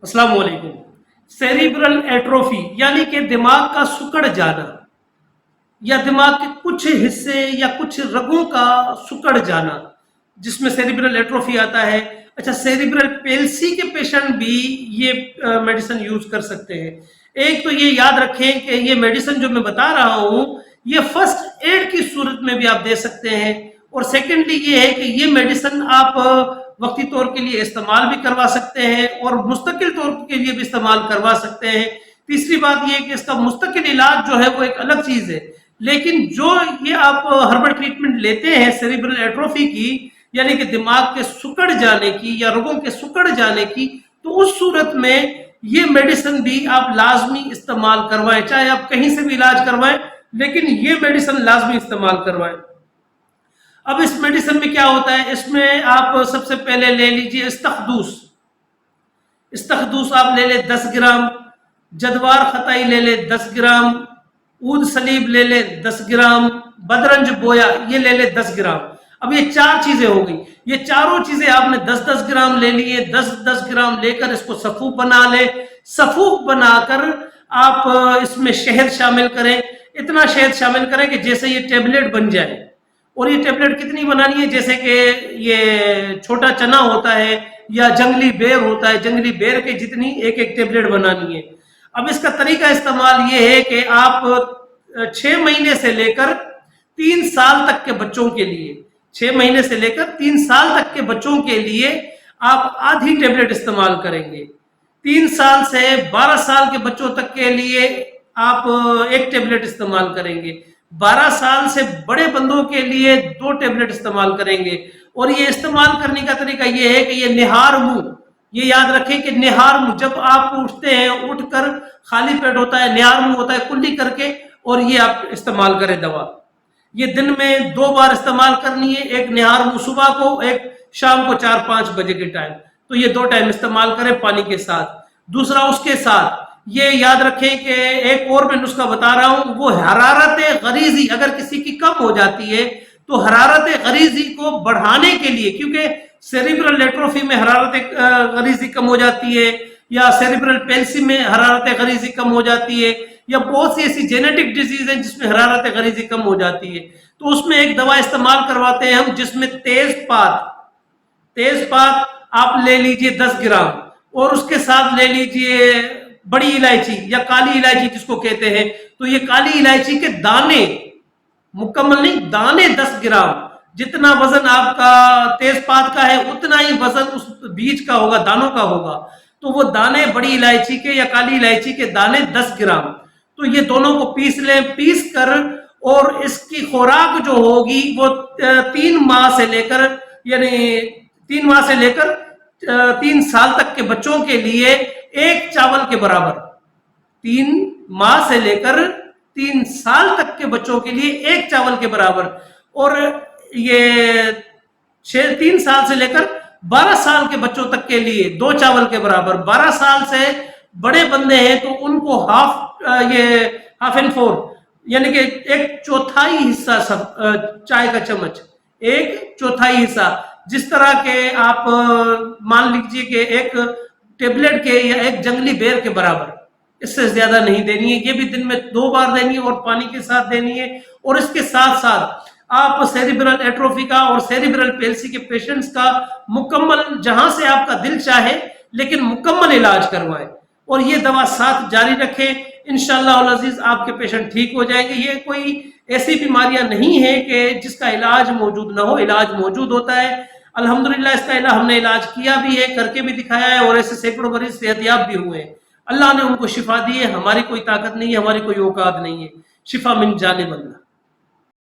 अस्सलाम वालेकुम। Cerebral atrophy यानी कि दिमाग का सिकुड़ जाना या दिमाग के कुछ हिस्से या कुछ रगों का सिकुड़ जाना, जिसमें सेरिब्रल एट्रोफी आता है। अच्छा, सेरिब्रल पेल्सी के पेशेंट भी ये मेडिसिन यूज कर सकते हैं। एक तो ये याद रखें कि ये मेडिसिन जो मैं बता रहा हूँ, ये फर्स्ट एड की सूरत में भी आप दे सकते हैं। और सेकेंडली ये है कि ये मेडिसिन आप वक्ती तौर के लिए इस्तेमाल भी करवा सकते हैं और मुस्तकिल तौर के लिए भी इस्तेमाल करवा सकते हैं। तीसरी बात ये है कि इसका मुस्तकिल इलाज जो है वो एक अलग चीज है, लेकिन जो ये आप हर्बल ट्रीटमेंट लेते हैं सेरिब्रल एट्रोफी की, यानी कि दिमाग के सिकुड़ जाने की या रगों के सिकुड़ जाने की, तो उस सूरत में ये मेडिसिन भी आप लाजमी इस्तेमाल करवाएं। चाहे आप कहीं से भी इलाज करवाएं, लेकिन ये मेडिसिन लाजमी इस्तेमाल करवाएं। अब इस मेडिसिन में क्या होता है, इसमें आप सबसे पहले ले लीजिए इस्तखदूस। इस्तखदूस आप ले ले 10 ग्राम, जदवार खताई ले ले 10 ग्राम, ऊद सलीब ले ले 10 ग्राम, बदरंज बोया ये ले ले 10 ग्राम। अब ये चार चीजें हो गई। ये चारों चीजें आपने 10-10 ग्राम ले लिए। 10-10 ग्राम लेकर इसको सफूफ बना ले। सफूफ बनाकर आप इसमें शहद शामिल करें। इतना शहद शामिल करें कि जैसे ये टेबलेट बन जाए। और ये टेबलेट कितनी बनानी है, जैसे कि ये छोटा चना होता है या जंगली बेर होता है, जंगली बेर के जितनी एक एक टेबलेट बनानी है। अब इसका तरीका इस्तेमाल ये है कि आप 6 महीने से लेकर 3 साल तक के बच्चों के लिए 6 महीने से लेकर 3 साल तक के बच्चों के लिए आप आधी टेबलेट इस्तेमाल करेंगे। 3 साल से 12 साल के बच्चों तक के लिए आप एक टेबलेट इस्तेमाल करेंगे। 12 साल से बड़े बंदों के लिए 2 टेबलेट इस्तेमाल करेंगे। और ये इस्तेमाल करने का तरीका ये है कि ये निहार मुंह, ये याद रखें कि निहार मुंह, जब आप उठते हैं, उठकर खाली पेट होता है, निहार मुंह होता है कुल्ली करके, और ये आप इस्तेमाल करें दवा। ये दिन में 2 बार इस्तेमाल करनी है, एक निहार मुंह सुबह को, एक शाम को 4-5 बजे के टाइम। तो ये 2 टाइम इस्तेमाल करें पानी के साथ। दूसरा, उसके साथ ये याद रखें कि एक और मैं नुस्खा बता रहा हूं, वो हरारत गरीजी अगर किसी की कम हो जाती है तो हरारत गरीजी को बढ़ाने के लिए, क्योंकि सेरिब्रल एट्रोफी में हरारत गरीजी कम हो जाती है, या सेरिब्रल पेल्सी में हरारत गरीजी कम हो जाती है, या बहुत सी ऐसी जेनेटिक डिजीज है जिसमें हरारत गरीजी कम हो जाती है, तो उसमें एक दवा इस्तेमाल करवाते हैं हम, जिसमें तेजपात आप ले लीजिए 10 ग्राम, और उसके साथ ले लीजिए बड़ी इलायची या काली इलायची जिसको कहते हैं। तो ये काली इलायची के दाने, मुकम्मल नहीं, दाने 10 ग्राम। जितना वजन आपका तेजपात का है उतना ही वजन उस बीज का होगा, दानों का होगा। तो वो दाने बड़ी इलायची के या काली इलायची के दाने 10 ग्राम। तो ये दोनों को पीस लें। पीस कर और इसकी खुराक जो होगी वो 3 माह से लेकर, यानी 3 माह से लेकर 3 साल तक के बच्चों के लिए एक चावल के बराबर, 3 माह से लेकर 3 साल तक के बच्चों के लिए एक चावल के बराबर। और ये 3 साल से लेकर 12 साल के बच्चों तक के लिए 2 चावल के बराबर। 12 साल से बड़े बंदे हैं तो उनको हाफ एंड 4, यानी कि 1/4 हिस्सा सब चाय का चम्मच, 1/4 हिस्सा। जिस तरह के आप मान लीजिए कि एक टेबलेट के या एक जंगली बेर के बराबर, इससे ज्यादा नहीं देनी है। ये भी दिन में 2 बार देनी है और पानी के साथ देनी है। और इसके साथ साथ आप सेरिब्रल एट्रोफी का और सेरिब्रल पेल्सी के पेशेंट्स का मुकम्मल, जहां से आपका दिल चाहे लेकिन मुकम्मल इलाज करवाएं, और ये दवा साथ जारी रखें। इंशाअल्लाह अज़ीज आपके पेशेंट ठीक हो जाएंगे। ये कोई ऐसी बीमारियां नहीं है कि जिसका इलाज मौजूद ना हो, इलाज मौजूद होता है। अल्हम्दुलिल्लाह इसका हमने इलाज किया भी है, करके भी दिखाया है, और ऐसे सैकड़ों मरीज सेहतयाब भी हुए हैं। अल्लाह ने उनको शिफा दी है। हमारी कोई ताकत नहीं है, हमारी कोई औकात नहीं है। शिफा मिन जानिब अल्लाह।